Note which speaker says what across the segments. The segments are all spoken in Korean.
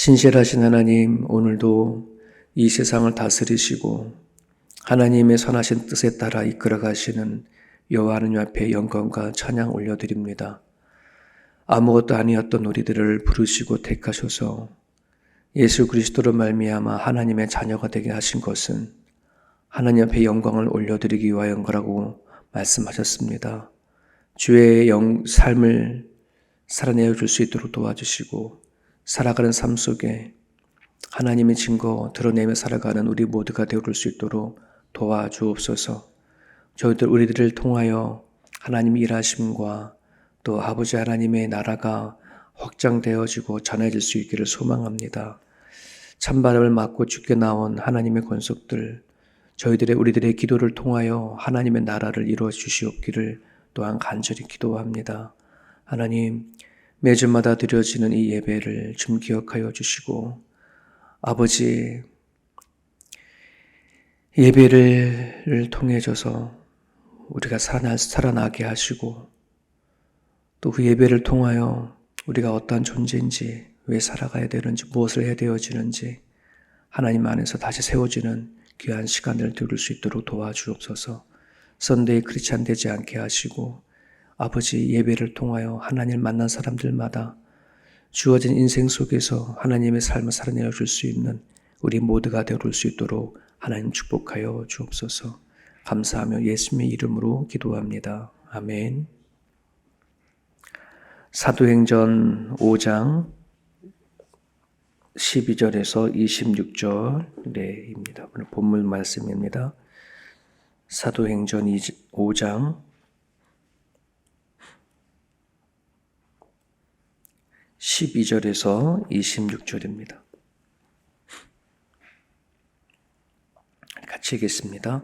Speaker 1: 신실하신 하나님, 오늘도 이 세상을 다스리시고 하나님의 선하신 뜻에 따라 이끌어 가시는 여호와 하나님 앞에 영광과 찬양 올려드립니다. 아무것도 아니었던 우리들을 부르시고 택하셔서 예수 그리스도로 말미암아 하나님의 자녀가 되게 하신 것은 하나님 앞에 영광을 올려드리기 위하여인 거라고 말씀하셨습니다. 주의 삶을 살아내어 줄 수 있도록 도와주시고 살아가는 삶 속에 하나님의 증거 드러내며 살아가는 우리 모두가 되어줄 수 있도록 도와주옵소서. 우리들을 통하여 하나님의 일하심과 또 아버지 하나님의 나라가 확장되어지고 전해질 수 있기를 소망합니다. 찬바람을 맞고 죽게 나온 하나님의 권속들, 우리들의 기도를 통하여 하나님의 나라를 이루어 주시옵기를 또한 간절히 기도합니다. 하나님, 매주마다 드려지는 이 예배를 좀 기억하여 주시고 아버지, 예배를 통해져서 우리가 살아나게 하시고 또 그 예배를 통하여 우리가 어떠한 존재인지, 왜 살아가야 되는지, 무엇을 해야 되어지는지 하나님 안에서 다시 세워지는 귀한 시간을 드릴 수 있도록 도와주옵소서. 썬데이 크리스찬 되지 않게 하시고 아버지, 예배를 통하여 하나님을 만난 사람들마다 주어진 인생 속에서 하나님의 삶을 살아내어 줄 수 있는 우리 모두가 되어줄 수 있도록 하나님 축복하여 주옵소서. 감사하며 예수님의 이름으로 기도합니다. 아멘. 사도행전 5장 12절에서 26절입니다. 오늘 본문 말씀입니다. 사도행전 5장 12절에서 26절입니다. 같이 읽겠습니다.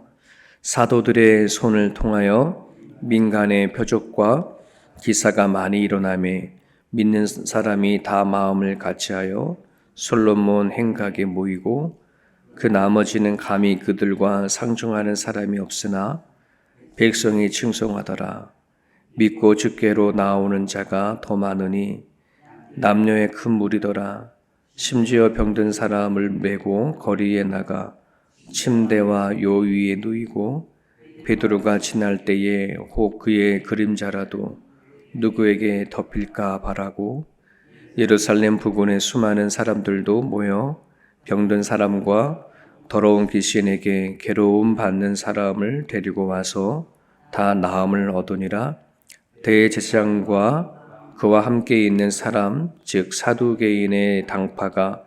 Speaker 1: 사도들의 손을 통하여 민간의 표적과 기사가 많이 일어나매 믿는 사람이 다 마음을 같이하여 솔로몬 행각에 모이고 그 나머지는 감히 그들과 상종하는 사람이 없으나 백성이 칭송하더라. 믿고 주께로 나오는 자가 더 많으니 남녀의 큰 무리더라. 심지어 병든 사람을 메고 거리에 나가 침대와 요 위에 누이고 베드로가 지날 때에 혹 그의 그림자라도 누구에게 덮일까 바라고 예루살렘 부근의 수많은 사람들도 모여 병든 사람과 더러운 귀신에게 괴로움 받는 사람을 데리고 와서 다 나음을 얻으니라. 대제사장과 그와 함께 있는 사람 즉 사두개인의 당파가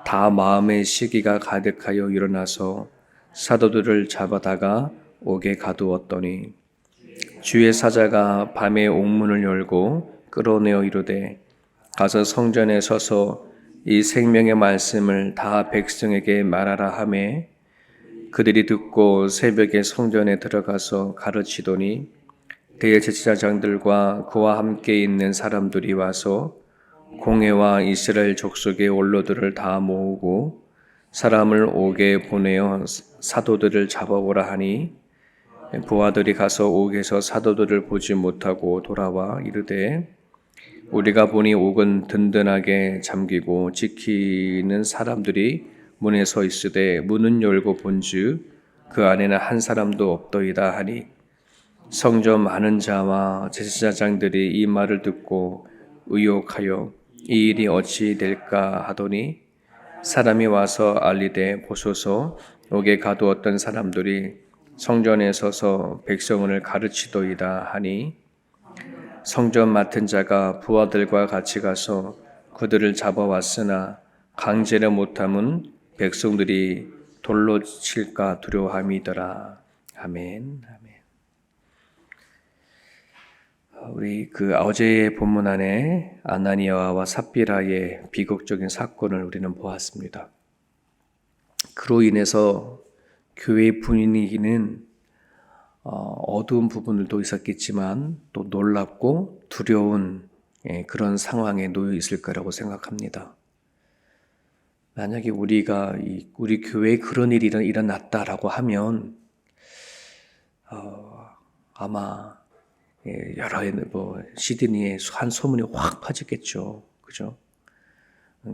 Speaker 1: 다 마음의 시기가 가득하여 일어나서 사도들을 잡아다가 옥에 가두었더니 주의 사자가 밤에 옥문을 열고 끌어내어 이르되 가서 성전에 서서 이 생명의 말씀을 다 백성에게 말하라 하매 그들이 듣고 새벽에 성전에 들어가서 가르치더니 대제사장들과 그와 함께 있는 사람들이 와서 공회와 이스라엘 족속의 원로들을 다 모으고 사람을 옥에 보내어 사도들을 잡아오라 하니 부하들이 가서 옥에서 사도들을 보지 못하고 돌아와 이르되 우리가 보니 옥은 든든하게 잠기고 지키는 사람들이 문에 서 있으되 문은 열고 본즉 그 안에는 한 사람도 없더이다 하니 성전 많은 자와 제사장들이 이 말을 듣고 의혹하여 이 일이 어찌 될까 하더니 사람이 와서 알리되 보소서 옥에 가두었던 사람들이 성전에 서서 백성을 가르치도이다 하니 성전 맡은 자가 부하들과 같이 가서 그들을 잡아왔으나 강제를 못함은 백성들이 돌로 칠까 두려워함이더라. 아멘. 우리 어제의 본문 안에 아나니아와 삽비라의 비극적인 사건을 우리는 보았습니다. 그로 인해서 교회 분위기는 어두운 부분들도 있었겠지만 또 놀랍고 두려운 그런 상황에 놓여 있을 거라고 생각합니다. 만약에 우리 교회에 그런 일이 일어났다라고 하면 아마 여러 시드니에 한 소문이 확 퍼지겠죠, 그죠?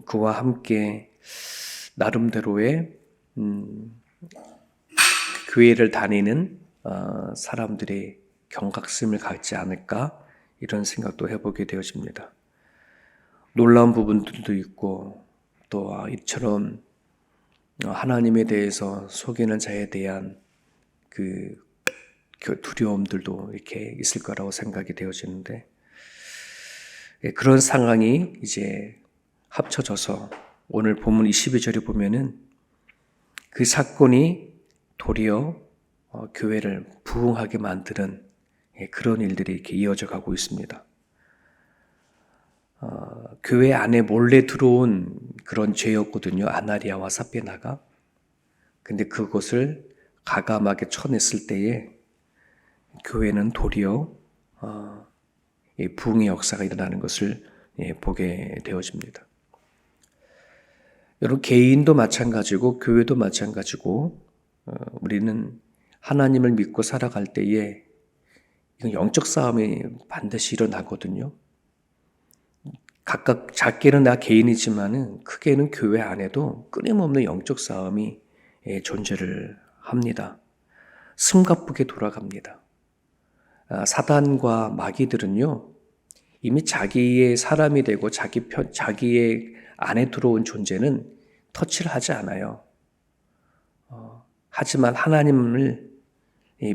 Speaker 1: 그와 함께 나름대로의 교회를 다니는 사람들이 경각심을 갖지 않을까 이런 생각도 해보게 되어집니다. 놀라운 부분들도 있고 또 이처럼 하나님에 대해서 속이는 자에 대한 그 두려움들도 이렇게 있을 거라고 생각이 되어지는데 그런 상황이 이제 합쳐져서 오늘 본문 22절에 보면은 그 사건이 도리어 교회를 부흥하게 만드는 그런 일들이 이렇게 이어져 가고 있습니다. 교회 안에 몰래 들어온 그런 죄였거든요. 아나리아와 삽비나가. 근데 그것을 가감하게 쳐냈을 때에 교회는 도리어 부흥의 역사가 일어나는 것을 보게 되어집니다. 여러분 개인도 마찬가지고 교회도 마찬가지고 우리는 하나님을 믿고 살아갈 때에 이건 영적 싸움이 반드시 일어나거든요. 각각 작게는 나 개인이지만은 크게는 교회 안에도 끊임없는 영적 싸움이 존재를 합니다. 숨가쁘게 돌아갑니다. 사단과 마귀들은요, 이미 자기의 사람이 되고 자기의 안에 들어온 존재는 터치를 하지 않아요. 하지만 하나님을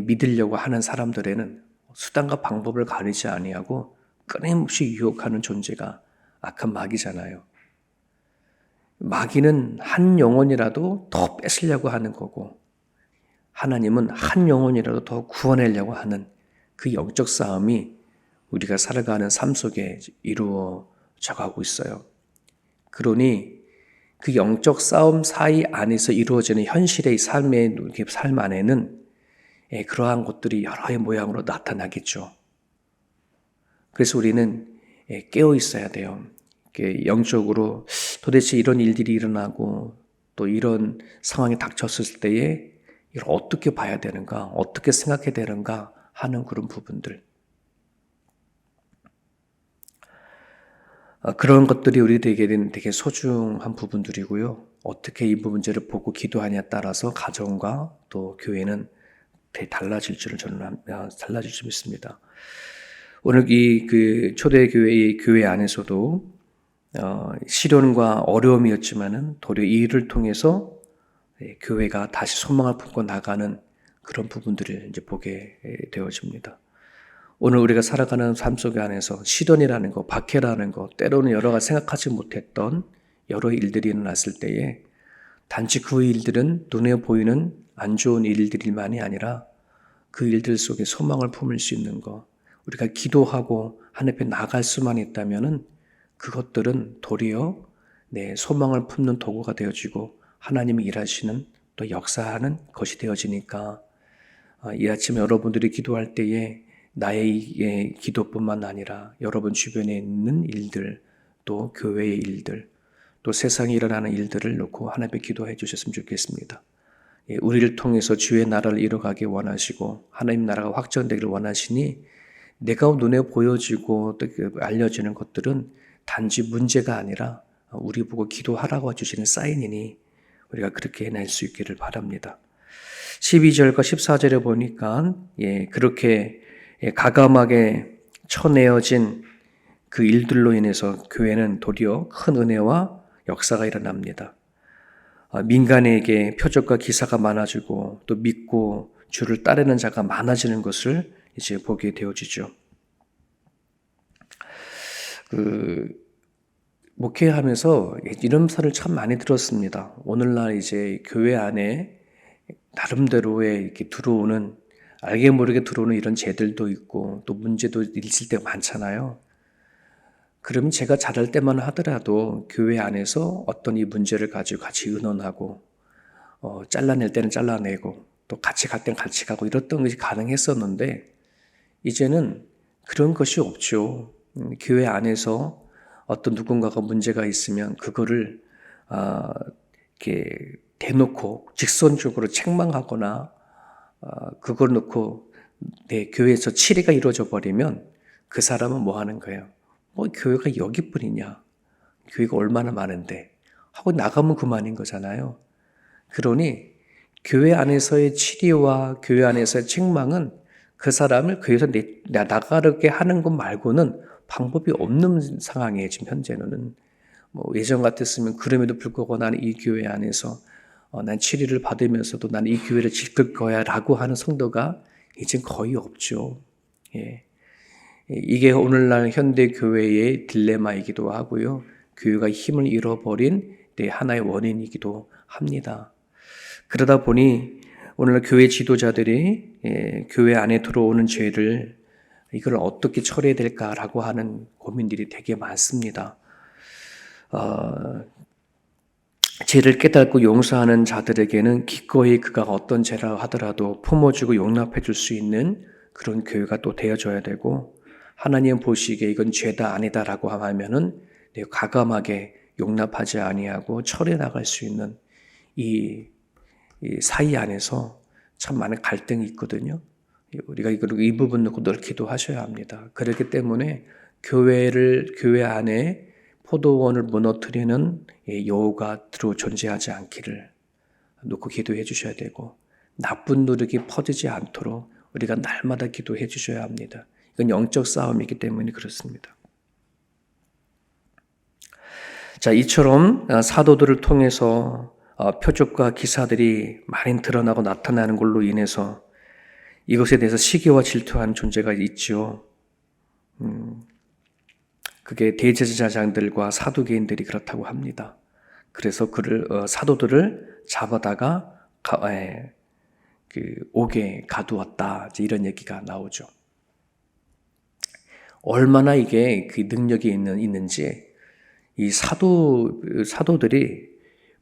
Speaker 1: 믿으려고 하는 사람들에는 수단과 방법을 가리지 아니하고 끊임없이 유혹하는 존재가 악한 마귀잖아요. 마귀는 한 영혼이라도 더 뺏으려고 하는 거고 하나님은 한 영혼이라도 더 구원하려고 하는 그 영적 싸움이 우리가 살아가는 삶 속에 이루어져 가고 있어요. 그러니 그 영적 싸움 사이 안에서 이루어지는 현실의 삶 안에는 그러한 것들이 여러의 모양으로 나타나겠죠. 그래서 우리는 깨어 있어야 돼요. 영적으로 도대체 이런 일들이 일어나고 또 이런 상황이 닥쳤을 때에 이걸 어떻게 봐야 되는가, 어떻게 생각해야 되는가 하는 그런 부분들. 그런 것들이 우리에게는 되게 소중한 부분들이고요. 어떻게 이 문제를 보고 기도하냐에 따라서 가정과 또 교회는 되게 달라질 줄 믿습니다. 오늘 이 초대교회의 교회 안에서도 시련과 어려움이었지만은 도리어 이 일을 통해서 교회가 다시 소망을 품고 나가는 그런 부분들을 이제 보게 되어집니다. 오늘 우리가 살아가는 삶 속 안에서 시련이라는 거, 박해라는 거, 때로는 여러 가지 생각하지 못했던 여러 일들이 일어났을 때에 단지 그 일들은 눈에 보이는 안 좋은 일들만이 아니라 그 일들 속에 소망을 품을 수 있는 거, 우리가 기도하고 하나님 앞에 나갈 수만 있다면은 그것들은 도리어 내 소망을 품는 도구가 되어지고 하나님이 일하시는 또 역사하는 것이 되어지니까 이 아침에 여러분들이 기도할 때에 나의 기도뿐만 아니라 여러분 주변에 있는 일들, 또 교회의 일들, 또 세상에 일어나는 일들을 놓고 하나님께 기도해 주셨으면 좋겠습니다. 우리를 통해서 주의 나라를 이뤄가기 원하시고 하나님 나라가 확전되기를 원하시니 내가 눈에 보여지고 또 알려지는 것들은 단지 문제가 아니라 우리 보고 기도하라고 주시는 사인이니 우리가 그렇게 해낼 수 있기를 바랍니다. 12절과 14절에 보니까 그렇게 가감하게 쳐내어진 그 일들로 인해서 교회는 도리어 큰 은혜와 역사가 일어납니다. 민간에게 표적과 기사가 많아지고 또 믿고 주를 따르는 자가 많아지는 것을 이제 보게 되어지죠. 목회하면서 이런 설을 참 많이 들었습니다. 오늘날 이제 교회 안에 나름대로의 이렇게 들어오는 알게 모르게 들어오는 이런 죄들도 있고 또 문제도 있을 때가 많잖아요. 그러면 제가 잘할 때만 하더라도 교회 안에서 어떤 이 문제를 가지고 같이 의논하고 잘라낼 때는 잘라내고 또 같이 갈 때는 같이 가고 이랬던 것이 가능했었는데 이제는 그런 것이 없죠. 교회 안에서 어떤 누군가가 문제가 있으면 그거를 이렇게 대놓고 직선적으로 책망하거나 그걸 놓고 교회에서 치리가 이루어져 버리면 그 사람은 뭐 하는 거예요? 교회가 여기뿐이냐? 교회가 얼마나 많은데 하고 나가면 그만인 거잖아요. 그러니 교회 안에서의 치리와 교회 안에서의 책망은 그 사람을 교회에서 나가게 하는 것 말고는 방법이 없는 상황이에요. 지금 현재는. 예전 같았으면 그럼에도 불구하고 나는 이 교회 안에서 난 치리를 받으면서도 나는 이 교회를 지킬 거야 라고 하는 성도가 이젠 거의 없죠. 예. 이게 오늘날 현대 교회의 딜레마이기도 하고요. 교회가 힘을 잃어버린 하나의 원인이기도 합니다. 그러다 보니 오늘날 교회 지도자들이 교회 안에 들어오는 죄를 이걸 어떻게 처리해야 될까라고 하는 고민들이 되게 많습니다. 죄를 깨닫고 용서하는 자들에게는 기꺼이 그가 어떤 죄라 하더라도 품어주고 용납해 줄 수 있는 그런 교회가 또 되어줘야 되고, 하나님 보시기에 이건 죄다 아니다라고 하면은 과감하게 용납하지 아니하고 처리해 나갈 수 있는 이 사이 안에서 참 많은 갈등이 있거든요. 우리가 이 부분 놓고 늘 기도하셔야 합니다. 그렇기 때문에 교회 안에 포도원을 무너뜨리는 여우가 존재하지 않기를 놓고 기도해 주셔야 되고, 나쁜 노력이 퍼지지 않도록 우리가 날마다 기도해 주셔야 합니다. 이건 영적 싸움이기 때문에 그렇습니다. 자, 이처럼 사도들을 통해서 표적과 기사들이 많이 드러나고 나타나는 걸로 인해서 이것에 대해서 시기와 질투하는 존재가 있죠. 그게 대제사장들과 사두개인들이 그렇다고 합니다. 그래서 사도들을 잡아다가 옥에 가두었다, 이런 얘기가 나오죠. 얼마나 이게 그 능력이 있는지 이 사도들이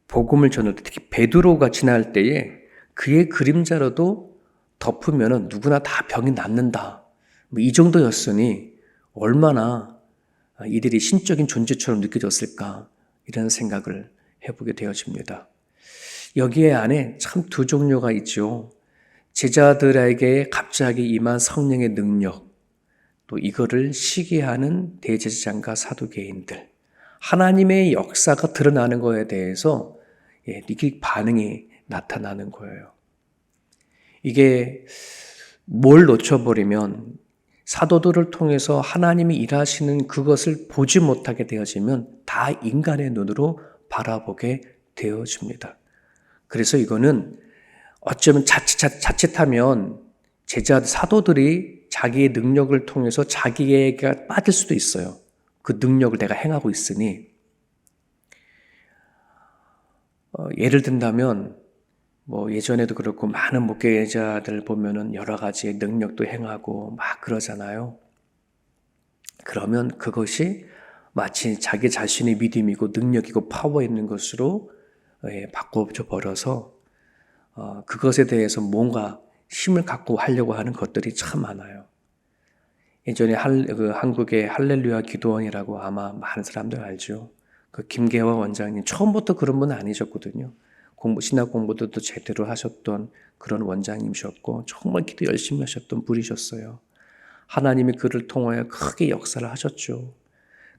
Speaker 1: 복음을 전할 때, 특히 베드로가 지날 때에 그의 그림자라도 덮으면 누구나 다 병이 낫는다, 이 정도였으니 얼마나 이들이 신적인 존재처럼 느껴졌을까, 이런 생각을 해보게 되어집니다. 여기에 안에 참 두 종류가 있죠. 제자들에게 갑자기 임한 성령의 능력, 또 이거를 시기하는 대제사장과 사두개인들, 하나님의 역사가 드러나는 거에 대해서 이게 반응이 나타나는 거예요. 이게 뭘 놓쳐버리면 사도들을 통해서 하나님이 일하시는 그것을 보지 못하게 되어지면 다 인간의 눈으로 바라보게 되어집니다. 그래서 이거는 어쩌면 자칫하면 사도들이 자기의 능력을 통해서 자기가 빠질 수도 있어요. 그 능력을 내가 행하고 있으니. 예를 든다면 예전에도 그렇고 많은 목회자들 보면은 여러 가지의 능력도 행하고 막 그러잖아요. 그러면 그것이 마치 자기 자신의 믿음이고 능력이고 파워 있는 것으로 바꿔줘 버려서 그것에 대해서 뭔가 힘을 갖고 하려고 하는 것들이 참 많아요. 예전에 한국의 할렐루야 기도원이라고 아마 많은 사람들 알죠. 그 김계화 원장님 처음부터 그런 분은 아니셨거든요. 신학 공부도 제대로 하셨던 그런 원장님이셨고 정말 기도 열심히 하셨던 분이셨어요. 하나님이 그를 통하여 크게 역사를 하셨죠.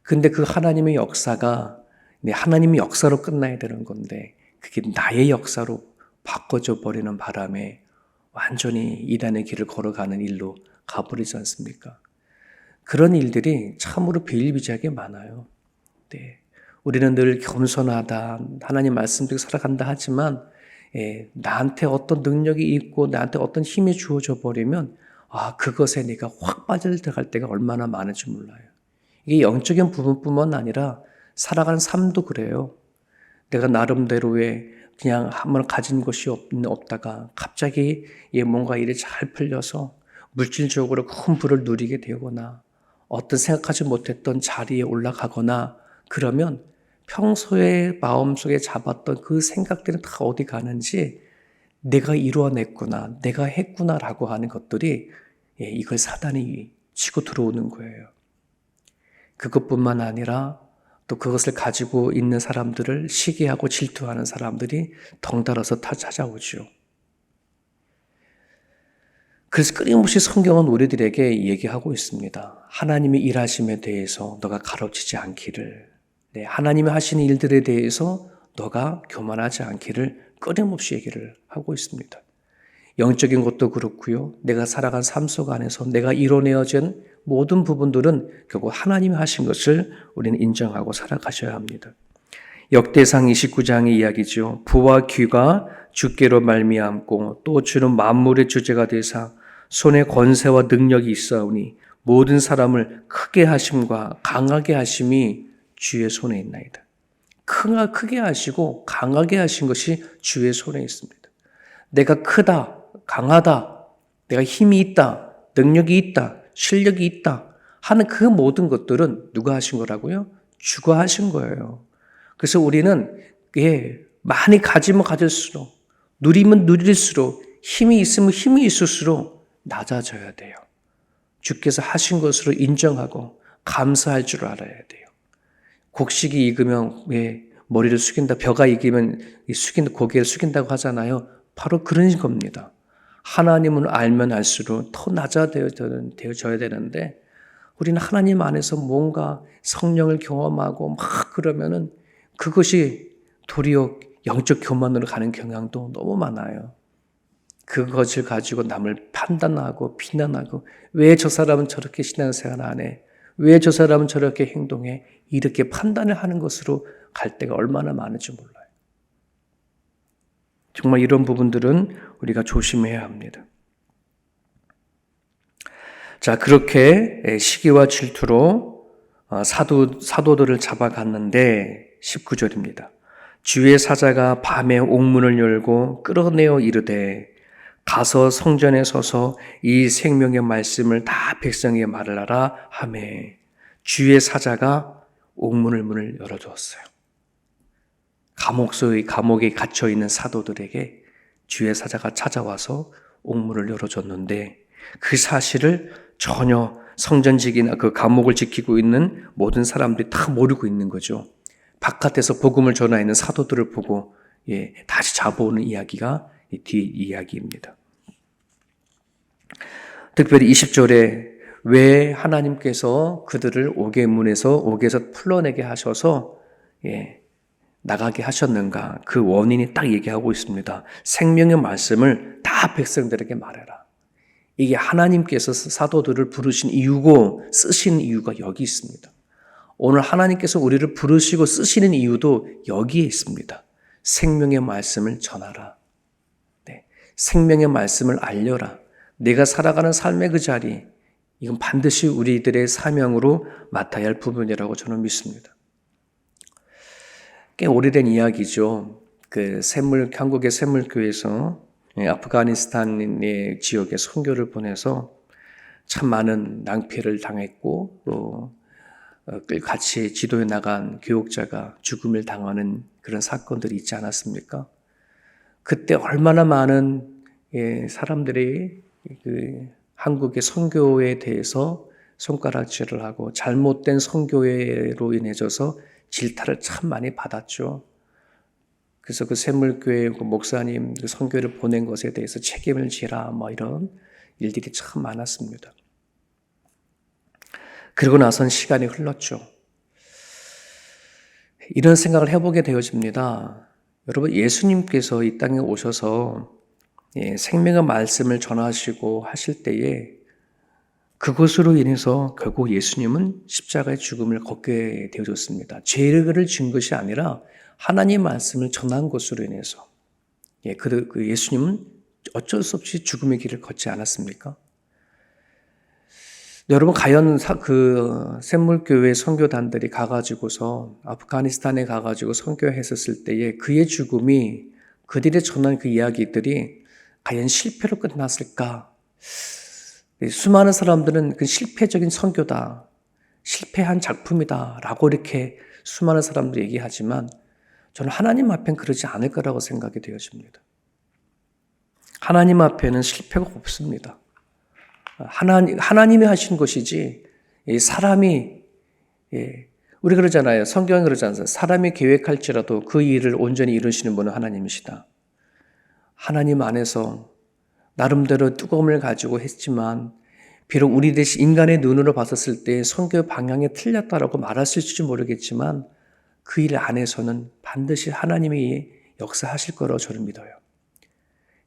Speaker 1: 근데 그 하나님의 역사가 하나님의 역사로 끝나야 되는 건데 그게 나의 역사로 바꿔져 버리는 바람에 완전히 이단의 길을 걸어가는 일로 가버리지 않습니까? 그런 일들이 참으로 비일비재하게 많아요. 네. 우리는 늘 겸손하다, 하나님 말씀대로 살아간다 하지만 나한테 어떤 능력이 있고 나한테 어떤 힘이 주어져 버리면 그것에 내가 확 빠져들어갈 때가 얼마나 많은지 몰라요. 이게 영적인 부분뿐만 아니라 살아가는 삶도 그래요. 내가 나름대로의 그냥 한번 가진 것이 없다가 갑자기 뭔가 일이 잘 풀려서 물질적으로 큰 부를 누리게 되거나 어떤 생각하지 못했던 자리에 올라가거나 그러면 평소에 마음속에 잡았던 그 생각들은 다 어디 가는지 내가 이루어냈구나, 내가 했구나라고 하는 것들이 이걸 사단이 치고 들어오는 거예요. 그것뿐만 아니라 또 그것을 가지고 있는 사람들을 시기하고 질투하는 사람들이 덩달아서 다 찾아오죠. 그래서 끊임없이 성경은 우리들에게 얘기하고 있습니다. 하나님의 일하심에 대해서 너가 가로치지 않기를. 하나님이 하시는 일들에 대해서 너가 교만하지 않기를 끊임없이 얘기를 하고 있습니다. 영적인 것도 그렇고요. 내가 살아간 삶 속 안에서 내가 이뤄내어진 모든 부분들은 결국 하나님이 하신 것을 우리는 인정하고 살아가셔야 합니다. 역대상 29장의 이야기죠. 부와 귀가 주께로 말미암고 또 주는 만물의 주제가 되사 손에 권세와 능력이 있사오니 모든 사람을 크게 하심과 강하게 하심이 주의 손에 있나이다. 크게 하시고 강하게 하신 것이 주의 손에 있습니다. 내가 크다, 강하다, 내가 힘이 있다, 능력이 있다, 실력이 있다 하는 그 모든 것들은 누가 하신 거라고요? 주가 하신 거예요. 그래서 우리는 많이 가지면 가질수록, 누리면 누릴수록, 힘이 있으면 힘이 있을수록 낮아져야 돼요. 주께서 하신 것으로 인정하고 감사할 줄 알아야 돼요. 곡식이 익으면 머리를 숙인다, 벼가 익으면 고개를 숙인다고 하잖아요. 바로 그런 겁니다. 하나님은 알면 알수록 더 낮아져야 되는데 우리는 하나님 안에서 뭔가 성령을 경험하고 막 그러면은 그것이 도리어 영적 교만으로 가는 경향도 너무 많아요. 그것을 가지고 남을 판단하고 비난하고 왜 저 사람은 저렇게 신앙생활 안 해? 왜 저 사람은 저렇게 행동해? 이렇게 판단을 하는 것으로 갈 때가 얼마나 많은지 몰라요. 정말 이런 부분들은 우리가 조심해야 합니다. 자, 그렇게 시기와 질투로 사도들을 잡아갔는데 19절입니다. 주의 사자가 밤에 옥문을 열고 끌어내어 이르되 가서 성전에 서서 이 생명의 말씀을 다 백성에게 말하라 하매 주의 사자가 문을 열어주었어요. 감옥에 갇혀있는 사도들에게 주의 사자가 찾아와서 옥문을 열어줬는데 그 사실을 전혀 성전직이나 그 감옥을 지키고 있는 모든 사람들이 다 모르고 있는 거죠. 바깥에서 복음을 전하는 사도들을 보고 다시 잡아오는 이야기가 이 뒤 이야기입니다. 특별히 20절에 왜 하나님께서 그들을 옥에서 풀러내게 하셔서 나가게 하셨는가, 그 원인이 딱 얘기하고 있습니다. 생명의 말씀을 다 백성들에게 말해라. 이게 하나님께서 사도들을 부르신 이유고 쓰신 이유가 여기 있습니다. 오늘 하나님께서 우리를 부르시고 쓰시는 이유도 여기에 있습니다. 생명의 말씀을 전하라. 생명의 말씀을 알려라. 내가 살아가는 삶의 그 자리, 이건 반드시 우리들의 사명으로 맡아야 할 부분이라고 저는 믿습니다. 꽤 오래된 이야기죠. 한국의 샘물교회에서 아프가니스탄의 지역에 선교를 보내서 참 많은 낭패를 당했고 또 같이 지도해 나간 교육자가 죽음을 당하는 그런 사건들이 있지 않았습니까? 그때 얼마나 많은 사람들이 한국의 선교에 대해서 손가락질을 하고 잘못된 선교회로 인해서 질타를 참 많이 받았죠. 그래서 그 샘물교회 목사님 선교를 보낸 것에 대해서 책임을 지라 이런 일들이 참 많았습니다. 그러고 나선 시간이 흘렀죠. 이런 생각을 해보게 되어집니다. 여러분, 예수님께서 이 땅에 오셔서 생명의 말씀을 전하시고 하실 때에 그것으로 인해서 결국 예수님은 십자가의 죽음을 걷게 되어졌습니다. 죄를 진 것이 아니라 하나님의 말씀을 전한 것으로 인해서 그 예수님은 어쩔 수 없이 죽음의 길을 걷지 않았습니까? 여러분, 과연 그 샘물교회 선교단들이 가가지고서 아프가니스탄에 가가지고 선교했었을 때에 그의 죽음이 그들이 전한 그 이야기들이 과연 실패로 끝났을까? 수많은 사람들은 그 실패적인 선교다, 실패한 작품이다 라고 이렇게 수많은 사람들이 얘기하지만 저는 하나님 앞엔 그러지 않을 거라고 생각이 되어집니다. 하나님 앞에는 실패가 없습니다. 하나님이 하신 것이지 사람이, 우리 그러잖아요. 성경에 그러지 않아요. 사람이 계획할지라도 그 일을 온전히 이루시는 분은 하나님이시다. 하나님 안에서 나름대로 뜨거움을 가지고 했지만 비록 우리 대신 인간의 눈으로 봤었을 때 선교 방향이 틀렸다라고 말했을지 모르겠지만 그 일 안에서는 반드시 하나님이 역사하실 거라고 저는 믿어요.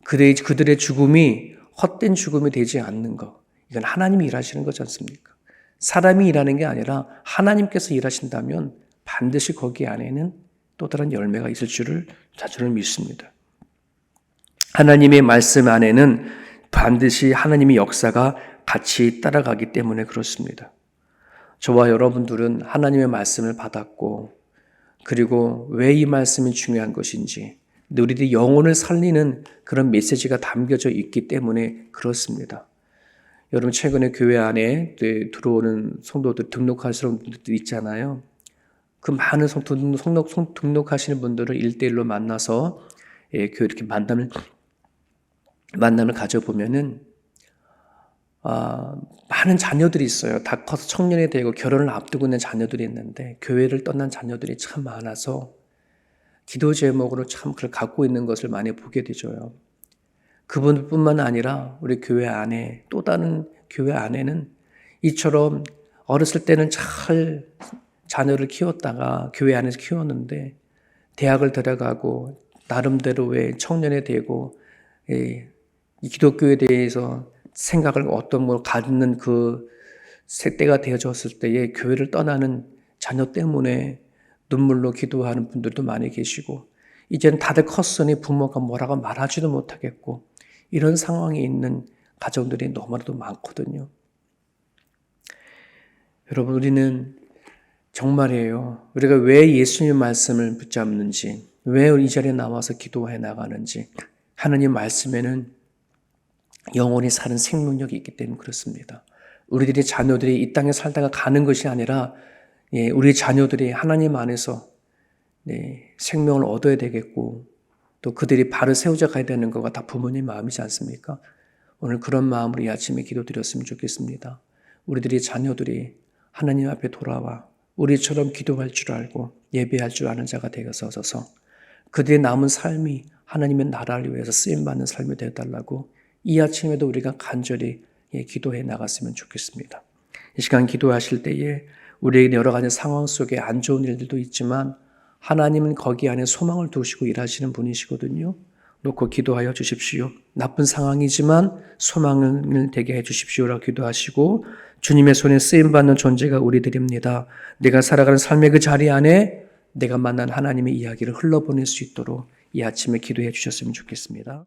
Speaker 1: 그들의 죽음이 헛된 죽음이 되지 않는 것, 이건 하나님이 일하시는 거지 않습니까? 사람이 일하는 게 아니라 하나님께서 일하신다면 반드시 거기 안에는 또 다른 열매가 있을 줄을 저는 믿습니다. 하나님의 말씀 안에는 반드시 하나님의 역사가 같이 따라가기 때문에 그렇습니다. 저와 여러분들은 하나님의 말씀을 받았고, 그리고 왜 이 말씀이 중요한 것인지, 우리들이 영혼을 살리는 그런 메시지가 담겨져 있기 때문에 그렇습니다. 여러분 최근에 교회 안에 들어오는 성도들 등록하시는 분들도 있잖아요. 그 많은 등록하시는 분들을 1대1로 만나서 교회 이렇게 만남을 가져보면은 많은 자녀들이 있어요. 다 커서 청년이 되고 결혼을 앞두고 있는 자녀들이 있는데 교회를 떠난 자녀들이 참 많아서 기도 제목으로 참 그걸 갖고 있는 것을 많이 보게 되죠. 그분뿐만 아니라 우리 교회 안에 또 다른 교회 안에는 이처럼 어렸을 때는 잘 자녀를 키웠다가 교회 안에서 키웠는데 대학을 들어가고 나름대로 왜 청년이 되고 기독교에 대해서 생각을 어떤 걸 갖는 그 때가 되어졌을 때에 교회를 떠나는 자녀 때문에 눈물로 기도하는 분들도 많이 계시고 이제는 다들 컸으니 부모가 뭐라고 말하지도 못하겠고 이런 상황에 있는 가정들이 너무나도 많거든요. 여러분 우리는 정말이에요. 우리가 왜 예수님 말씀을 붙잡는지 왜 이 자리에 나와서 기도해 나가는지 하나님 말씀에는 영원히 사는 생명력이 있기 때문에 그렇습니다. 우리들의 자녀들이 이 땅에 살다가 가는 것이 아니라 우리 자녀들이 하나님 안에서 생명을 얻어야 되겠고 또 그들이 발을 세워져 가야 되는 거가 다 부모님 마음이지 않습니까? 오늘 그런 마음으로 이 아침에 기도드렸으면 좋겠습니다. 우리들의 자녀들이 하나님 앞에 돌아와 우리처럼 기도할 줄 알고 예배할 줄 아는 자가 되어서 그들의 남은 삶이 하나님의 나라를 위해서 쓰임받는 삶이 되어달라고 이 아침에도 우리가 간절히 기도해 나갔으면 좋겠습니다. 이 시간 기도하실 때에 우리에게 여러 가지 상황 속에 안 좋은 일들도 있지만 하나님은 거기 안에 소망을 두시고 일하시는 분이시거든요. 놓고 기도하여 주십시오. 나쁜 상황이지만 소망을 되게 해 주십시오라고 기도하시고 주님의 손에 쓰임받는 존재가 우리들입니다. 내가 살아가는 삶의 그 자리 안에 내가 만난 하나님의 이야기를 흘러보낼 수 있도록 이 아침에 기도해 주셨으면 좋겠습니다.